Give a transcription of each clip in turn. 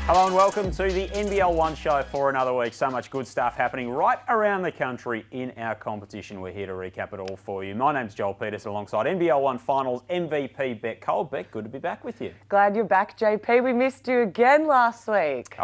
Hello and welcome to the NBL1 Show for another week. So much good stuff happening right around the country in our competition. We're here to recap it all for you. My name's Joel Peters alongside NBL1 Finals MVP Beck Cole. Beck, good to be back with you. Glad you're back, JP. We missed you again last week.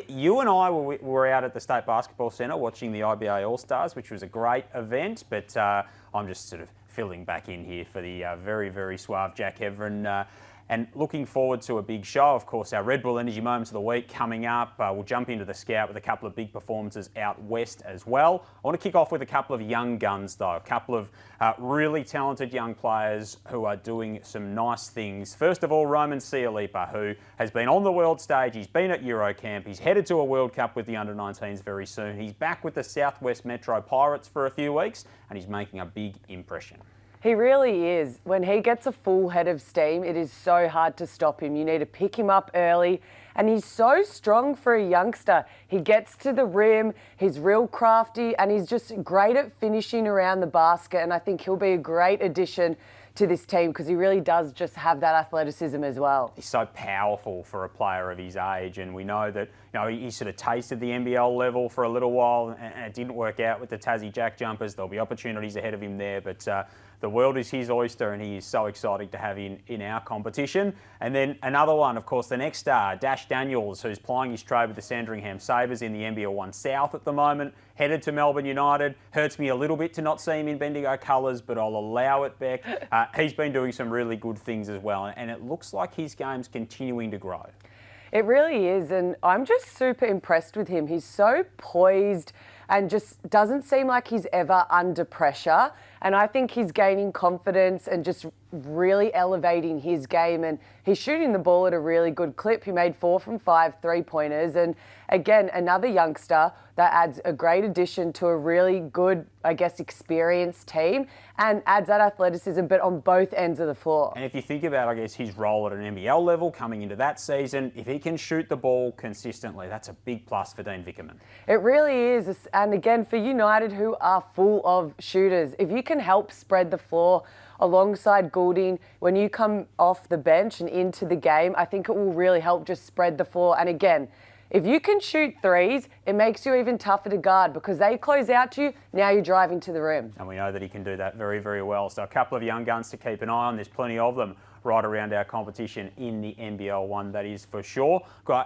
You and I were out at the State Basketball Centre watching the IBA All-Stars, which was a great event, but I'm just sort of filling back in here for the very, very suave Jack Heverin. And looking forward to a big show. Of course, our Red Bull Energy Moments of the Week coming up. We'll jump into the Scout with a couple of big performances out west as well. I want to kick off with a couple of young guns, though. A couple of really talented young players who are doing some nice things. First of all, Roman Cialipa, who has been on the world stage. He's been at Eurocamp. He's headed to a World Cup with the under-19s very soon. He's back with the Southwest Metro Pirates for a few weeks, and he's making a big impression. He really is. When he gets a full head of steam, it is so hard to stop him. You need to pick him up early, and he's so strong for a youngster. He gets to the rim, he's real crafty, and he's just great at finishing around the basket, and I think he'll be a great addition to this team because he really does just have that athleticism as well. He's so powerful for a player of his age, and we know that he sort of tasted the NBL level for a little while and it didn't work out with the Tassie Jack Jumpers. There'll be opportunities ahead of him there, but the world is his oyster and he is so exciting to have in our competition. And then another one, of course, the next star, Dash Daniels, who's plying his trade with the Sandringham Sabres in the NBL1 South at the moment, headed to Melbourne United. Hurts me a little bit to not see him in Bendigo colours, but I'll allow it, Beck. He's been doing some really good things as well, and it looks like his game's continuing to grow. It really is, and I'm just super impressed with him. He's so poised and just doesn't seem like he's ever under pressure. And I think he's gaining confidence and just really elevating his game. And he's shooting the ball at a really good clip. He made 4 from 5 3-pointers. And again, another youngster that adds a great addition to a really good, I guess, experienced team and adds that athleticism, but on both ends of the floor. And if you think about, I guess, his role at an NBL level coming into that season, if he can shoot the ball consistently, that's a big plus for Dean Vickerman. It really is. And again, for United, who are full of shooters, if you can help spread the floor alongside Goulding when you come off the bench and into the game, I think it will really help just spread the floor. And again, if you can shoot threes, it makes you even tougher to guard because they close out to you, now you're driving to the rim. And we know that he can do that very, very well. So a couple of young guns to keep an eye on. There's plenty of them right around our competition in the NBL1, that is for sure.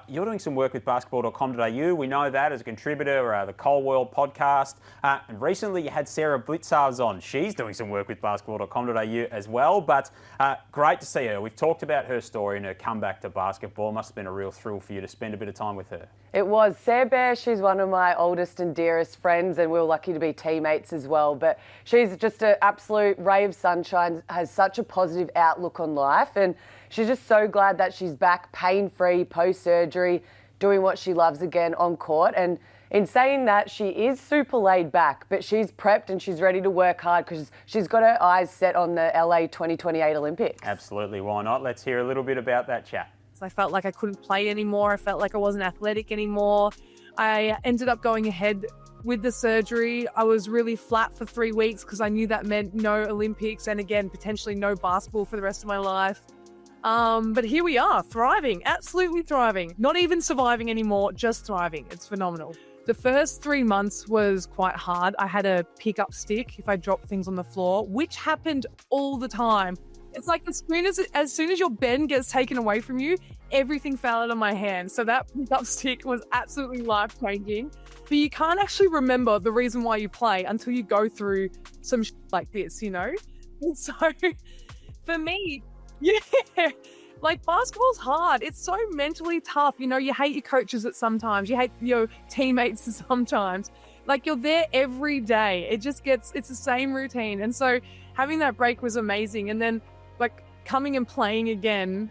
You're doing some work with basketball.com.au. We know that as a contributor, the Cole World podcast. And recently you had Sarah Blitzars on. She's doing some work with basketball.com.au as well. But great to see her. We've talked about her story and her comeback to basketball. Must have been a real thrill for you to spend a bit of time with her. It was. Sarah Bear, she's one of my oldest and dearest friends, and we were lucky to be teammates as well. But she's just an absolute ray of sunshine, has such a positive outlook on life, and she's just so glad that she's back pain-free, post-surgery, doing what she loves again on court. And in saying that, she is super laid back, but she's prepped and she's ready to work hard because she's got her eyes set on the LA 2028 Olympics. Absolutely, why not? Let's hear a little bit about that chat. I felt like I couldn't play anymore. I felt like I wasn't athletic anymore. I ended up going ahead with the surgery. I was really flat for 3 weeks because I knew that meant no Olympics and again, potentially no basketball for the rest of my life. But here we are, thriving, absolutely thriving. Not even surviving anymore, just thriving. It's phenomenal. The first 3 months was quite hard. I had a pick-up stick if I dropped things on the floor, which happened all the time. It's like as soon as your bend gets taken away from you, everything fell out of my hand. So that pickup stick was absolutely life-changing. But you can't actually remember the reason why you play until you go through some like this, you know? And so for me, yeah, like basketball's hard. It's so mentally tough. You know, you hate your coaches at sometimes. You hate your teammates at sometimes. Like you're there every day. It's the same routine. And so having that break was amazing. And then like coming and playing again,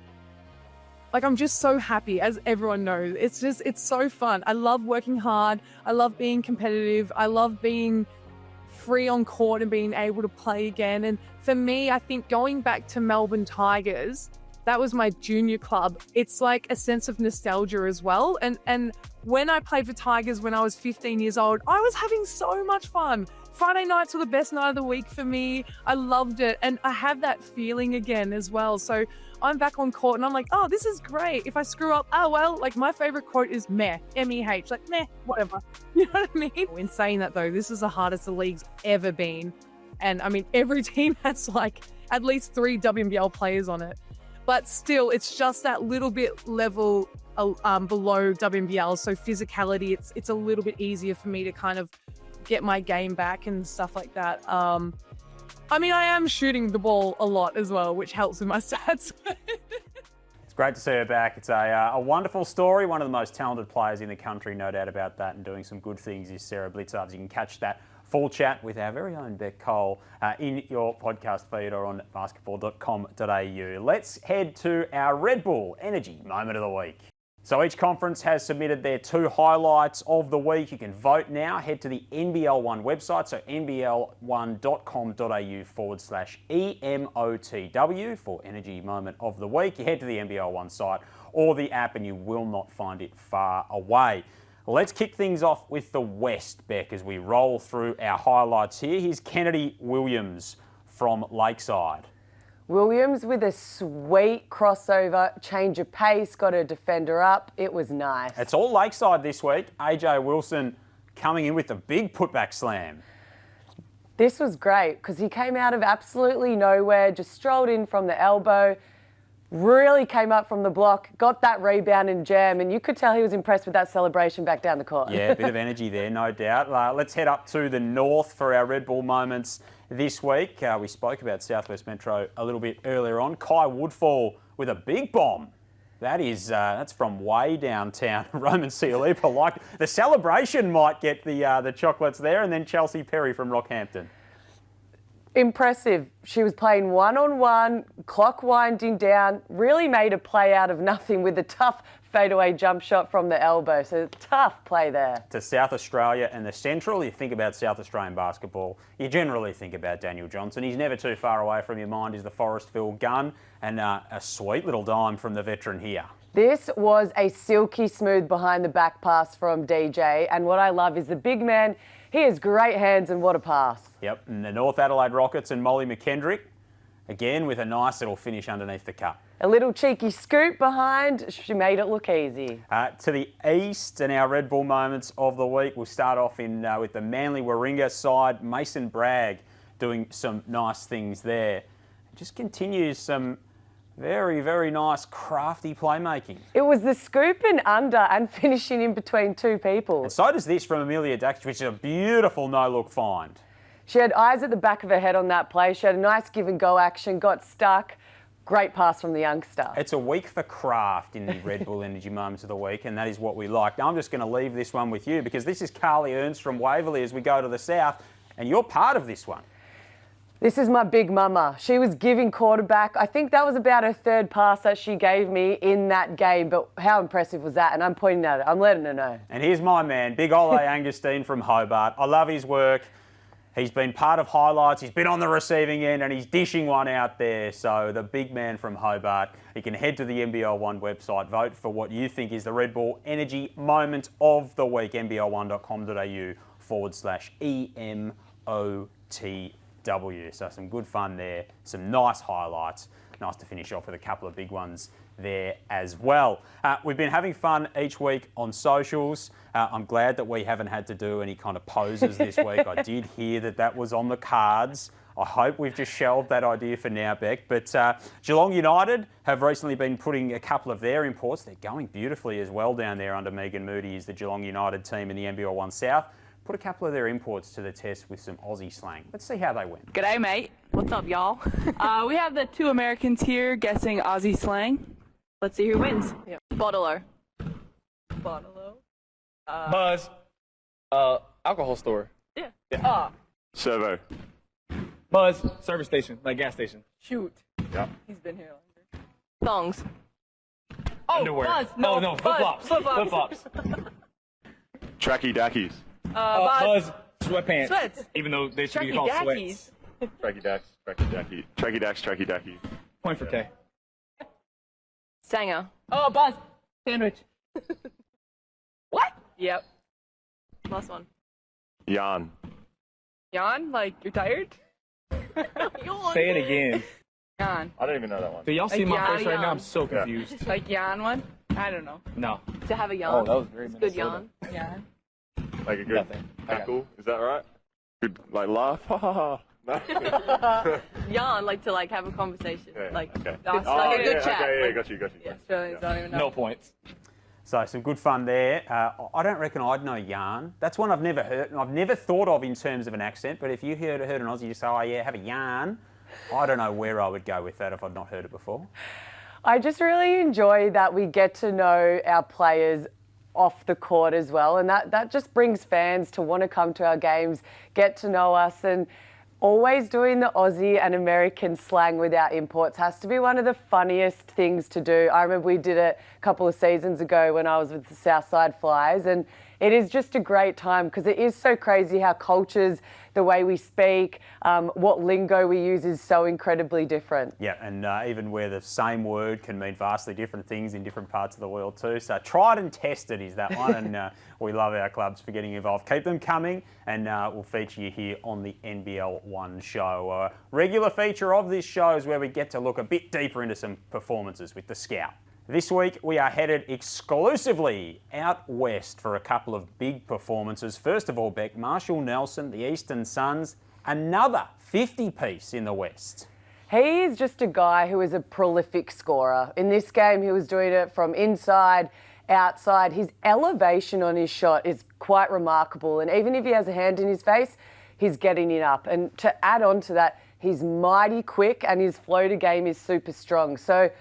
like I'm just so happy, as everyone knows. It's so fun. I love working hard. I love being competitive. I love being free on court and being able to play again. And for me, I think going back to Melbourne Tigers, that was my junior club. It's like a sense of nostalgia as well. And when I played for Tigers when I was 15 years old, I was having so much fun. Friday nights were the best night of the week for me. I loved it. And I have that feeling again as well. So I'm back on court and I'm like, oh, this is great. If I screw up, oh, well, like my favorite quote is meh, M-E-H, like meh, whatever. You know what I mean? In saying that though, this is the hardest the league's ever been. And I mean, every team has like at least 3 WNBL players on it. But still, it's just that little bit level below WNBL. So physicality, it's a little bit easier for me to kind of get my game back and stuff like that. I mean, I am shooting the ball a lot as well, which helps with my stats. It's great to see her back. It's a wonderful story. One of the most talented players in the country, no doubt about that, and doing some good things is Sarah Blitzarves. You can catch that full chat with our very own Beck Cole in your podcast feed or on basketball.com.au. Let's head to our Red Bull Energy Moment of the Week. So each conference has submitted their 2 highlights of the week. You can vote now. Head to the NBL1 website, so nbl1.com.au/EMOTW for Energy Moment of the Week. You head to the NBL1 site or the app and you will not find it far away. Let's kick things off with the West, Beck, as we roll through our highlights here. Here's Kennedy Williams from Lakeside. Williams with a sweet crossover, change of pace, got her defender up. It was nice. It's all Lakeside this week. AJ Wilson coming in with a big putback slam. This was great because he came out of absolutely nowhere, just strolled in from the elbow, really came up from the block, got that rebound and jam, and you could tell he was impressed with that celebration back down the court. Yeah, a bit of energy there, no doubt. Let's head up to the north for our Red Bull moments this week. We spoke about Southwest Metro a little bit earlier on. Kai Woodfall with a big bomb. That's from way downtown. Roman Cialipa, like the celebration might get the chocolates there, and then Chelsea Perry from Rockhampton. Impressive. She was playing one-on-one, clock winding down, really made a play out of nothing with a tough fadeaway jump shot from the elbow. So tough play there. To South Australia and the Central, you think about South Australian basketball, you generally think about Daniel Johnson. He's never too far away from your mind. He's the Forestville gun, and a sweet little dime from the veteran here. This was a silky smooth behind the back pass from DJ, and what I love is the big man. He has great hands, and what a pass. Yep, and the North Adelaide Rockets and Molly McKendrick, again with a nice little finish underneath the cup. A little cheeky scoop behind, she made it look easy. To the east, and our Red Bull moments of the week, we'll start off with the Manly Warringah side. Mason Bragg doing some nice things there. Just continues some very, very nice, crafty playmaking. It was the scoop and under and finishing in between 2 people. And so does this from Amelia Dax, which is a beautiful no-look find. She had eyes at the back of her head on that play. She had a nice give-and-go action, got stuck. Great pass from the youngster. It's a week for craft in the Red Bull Energy Moments of the Week, and that is what we like. Now, I'm just going to leave this one with you because this is Carly Ernst from Waverley as we go to the south, and you're part of this one. This is my big mama. She was giving quarterback. I think that was about her 3rd pass that she gave me in that game, but how impressive was that? And I'm pointing at it. I'm letting her know. And here's my man, Big Ole Angustine from Hobart. I love his work. He's been part of highlights. He's been on the receiving end and he's dishing one out there. So the big man from Hobart, you can head to the NBL1 website, vote for what you think is the Red Bull Energy Moment of the Week, nbl1.com.au/EMOTW. So some good fun there, some nice highlights. Nice to finish off with a couple of big ones there as well. We've been having fun each week on socials. I'm glad that we haven't had to do any kind of poses this week. I did hear that was on the cards. I hope we've just shelved that idea for now, Beck. But Geelong United have recently been putting a couple of their imports. They're going beautifully as well down there under Megan Moody is the Geelong United team in the NBL1 South. Put a couple of their imports to the test with some Aussie slang. Let's see how they went. G'day, mate. What's up, y'all? We have the 2 Americans here guessing Aussie slang. Let's see who wins. Yep. Bottle-o. Bottle-o. Buzz. Alcohol store. Yeah. Servo. Buzz. Service station, like gas station. Shoot. Yep. He's been here longer. Thongs. Oh, Underwear. Buzz. No, flip-flops. Flip-flops. Tracky dackies. Buzz. Sweatpants. Sweats. Even though they should be called Tracky-dackies. sweats. Tracky dacks. Tracky dacky. Tracky dacks. Tracky dacky. Point for K. Sanger. Oh, Buzz. Sandwich. What? Yep. Last one. Yarn. Yawn? Like, you're tired? Say it again. Yarn. I don't even know that one. Do y'all see Like my yarn, face right now? yarn. I'm so confused. Like yarn one? I don't know. No. To have a yarn. Oh, that was very It's good Minnesota. yarn. Yarn. Like a good Nothing. cackle. Is that right? Good, like laugh. Ha ha ha. No. Yarn, like to like have a conversation. Yeah, Like, okay. it's like a good chat. Okay, yeah, Like, got you. Australians don't even know. No points. So some good fun there. I don't reckon I'd know yarn. That's one I've never heard and I've never thought of in terms of an accent. But if you heard an Aussie just say, oh yeah, have a yarn, I don't know where I would go with that if I'd not heard it before. I just really enjoy that we get to know our players off the court as well, and that just brings fans to want to come to our games, get to know us, and always doing the Aussie and American slang with our imports has to be one of the funniest things to do. I remember we did it a couple of seasons ago when I was with the Southside Flyers, and it is just a great time because it is so crazy how cultures, the way we speak, what lingo we use is so incredibly different. Yeah, and even where the same word can mean vastly different things in different parts of the world too. So tried and tested is that one, and we love our clubs for getting involved. Keep them coming, and we'll feature you here on the NBL1 Show. A regular feature of this show is where we get to look a bit deeper into some performances with the Scout. This week we are headed exclusively out west for a couple of big performances. First of all, Beck, Marshall Nelson, the Eastern Suns, another 50-piece in the West. He is just a guy who is a prolific scorer. In this game, he was doing it from inside, outside. His elevation on his shot is quite remarkable. And even if he has a hand in his face, he's getting it up. And to add on to that, he's mighty quick and his floater game is super strong. So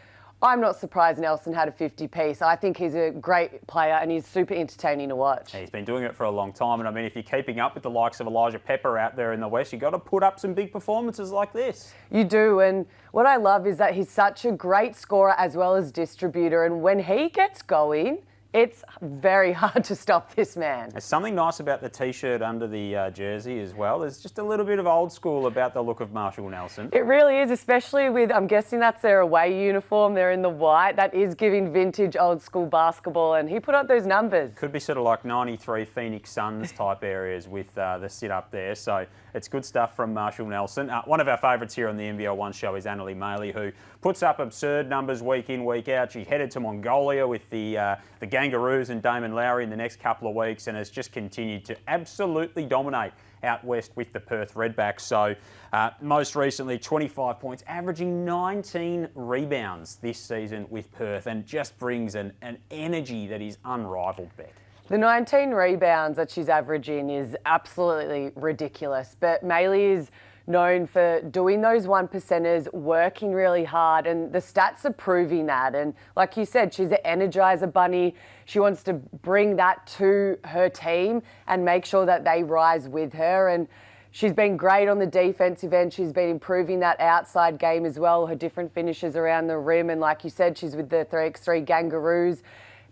I'm not surprised Nelson had a 50-piece. I think he's a great player and he's super entertaining to watch. He's been doing it for a long time, and I mean, if you're keeping up with the likes of Elijah Pepper out there in the West, you've got to put up some big performances like this. You do, and what I love is that he's such a great scorer as well as distributor, and when he gets going, it's very hard to stop this man. There's something nice about the T-shirt under the jersey as well. There's just a little bit of old school about the look of Marshall Nelson. It really is, especially with, I'm guessing that's their away uniform. They're in the white. That is giving vintage old school basketball, and he put up those numbers. Could be sort of like 93 Phoenix Suns type areas with the sit up there. So it's good stuff from Marshall Nelson. One of our favourites here on the NBL1 Show is Annalie Maley, who puts up absurd numbers week in, week out. She headed to Mongolia with the Kangaroos and Damon Lowry in the next couple of weeks, and has just continued to absolutely dominate out west with the Perth Redbacks. So most recently 25 points, averaging 19 rebounds this season with Perth, and just brings an energy that is unrivaled, Beck. The 19 rebounds that she's averaging is absolutely ridiculous, but Maley is known for doing those 1%ers, working really hard, and the stats are proving that. And like you said, she's an energizer bunny. She wants to bring that to her team and make sure that they rise with her. And she's been great on the defensive end. She's been improving that outside game as well, her different finishes around the rim. And like you said, she's with the 3x3 Kangaroos.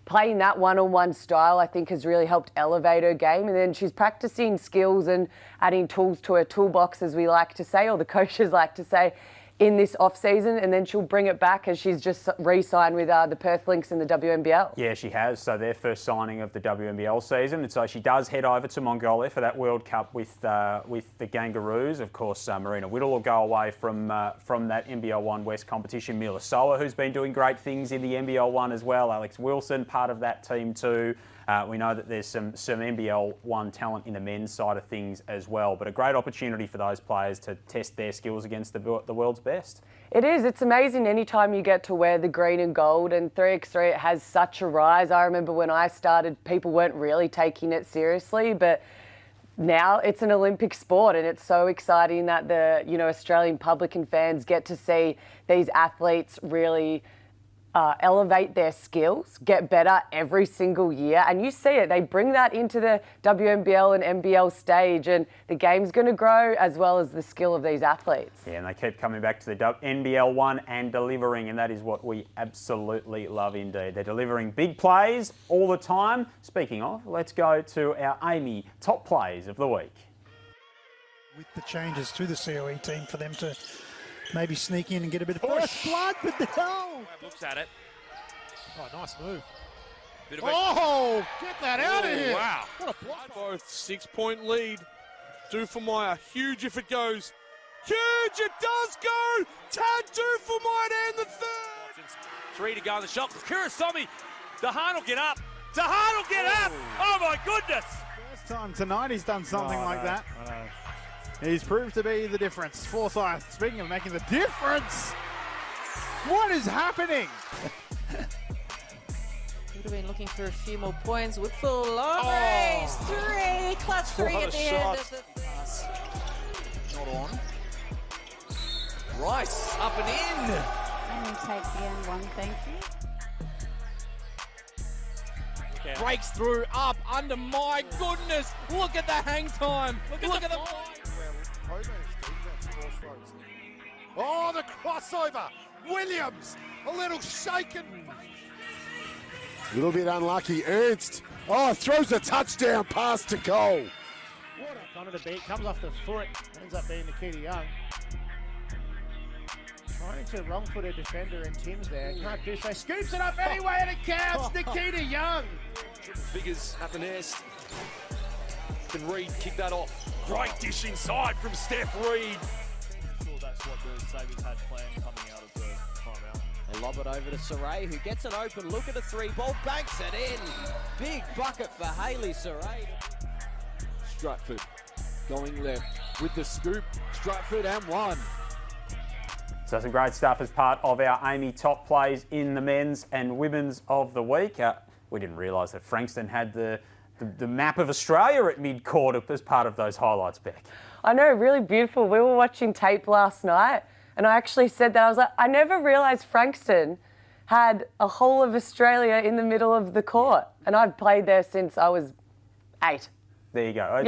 Playing that one-on-one style, I think, has really helped elevate her game. And then she's practicing skills and adding tools to her toolbox, as we like to say, or the coaches like to say, in this off-season. And then she'll bring it back as she's just re-signed with the Perth Lynx in the WNBL. Yeah, she has. So their first signing of the WNBL season. And so she does head over to Mongolia for that World Cup with the Kangaroos. Of course, Marina Whittle will go away from that NBL1 West competition. Mila Soa, who's been doing great things in the NBL1 as well. Alex Wilson, part of that team too. We know that there's some NBL1 talent in the men's side of things as well, but a great opportunity for those players to test their skills against the world's best. It is. It's amazing anytime you get to wear the green and gold, and 3x3 it has such a rise. I remember when I started, people weren't really taking it seriously, but now it's an Olympic sport, and it's so exciting that the Australian public and fans get to see these athletes really elevate their skills, get better every single year. And you see it, they bring that into the WNBL and NBL stage, and the game's going to grow as well as the skill of these athletes. Yeah, and they keep coming back to the NBL1 and delivering, and that is what we absolutely love indeed. They're delivering big plays all the time. Speaking of, let's go to our Amy top plays of the week. With the changes to the COE team for them to maybe sneak in and get a bit of first blood, but no. Looks at it. Oh, nice move. Bit of Oh, get that out of here. Wow. What a block. Both 6-point lead. Dufamaya, huge if it goes. Huge, it does go! Tattoo might end the third! 3 to go in the shot. Kurosami, Dahan will get up. Dahan will get up! Oh my goodness! First time tonight he's done something like that. He's proved to be the difference. Forsyth, speaking of making the difference, what is happening? Would have been looking for a few more points with full race. 3, clutch 3 at the end of the Not on. Rice up and in. I'm going to take the N1, thank you. Breaks through, up, under, my goodness. Look at the hang time. Look at the Oh, the crossover. Williams, a little shaken. A little bit unlucky. Ernst. Oh, throws a touchdown pass to goal. What a kind of the beat. Comes off the foot. Ends up being Nikita Young. Trying to wrong-footed defender and Tim's there. Can't do so. Scoops it up anyway and it counts. Nikita Young. Figures at the nest. Can Reed kick that off? Great dish inside from Steph Reed. I'm sure that's what the Sabres had planned coming out of the timeout. They lob it over to Saray, who gets an open look at a 3-ball, banks it in. Big bucket for Haley Saray. Stratford going left with the scoop. Stratford and 1. So some great stuff as part of our Amy top plays in the men's and women's of the week. We didn't realise that Frankston had the map of Australia at mid-court as part of those highlights, Beck. I know, really beautiful. We were watching tape last night and I actually said that. I was like, I never realised Frankston had a whole of Australia in the middle of the court. And I've played there since I was 8. There you go.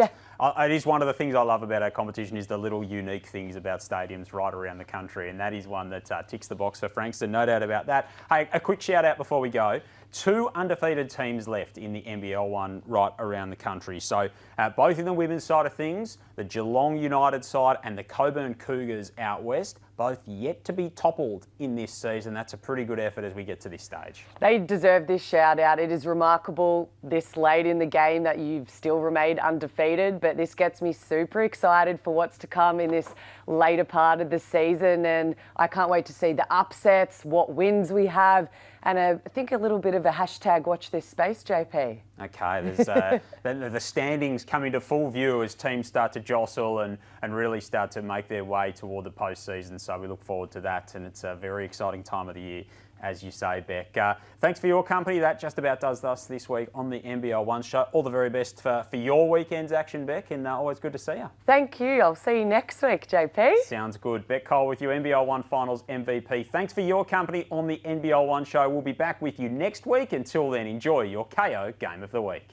It is one of the things I love about our competition is the little unique things about stadiums right around the country, and that is one that ticks the box for Frankston, no doubt about that. Hey, a quick shout out before we go. 2 undefeated teams left in the NBL1 right around the country. So both in the women's side of things, the Geelong United side and the Coburn Cougars out west, both yet to be toppled in this season. That's a pretty good effort as we get to this stage. They deserve this shout out. It is remarkable this late in the game that you've still remained undefeated, but this gets me super excited for what's to come in this later part of the season, and I can't wait to see the upsets, what wins we have, and I think a little bit of a hashtag watch this space, JP. Okay, there's the standings come into full view as teams start to jostle and really start to make their way toward the postseason. So we look forward to that, and it's a very exciting time of the year, as you say, Beck. Thanks for your company. That just about does us this week on the NBL1 Show. All the very best for your weekend's action, Beck, and always good to see you. Thank you. I'll see you next week, JP. Sounds good. Beck Cole with you, NBL1 Finals MVP. Thanks for your company on the NBL1 Show. We'll be back with you next week. Until then, enjoy your KO Game of the Week.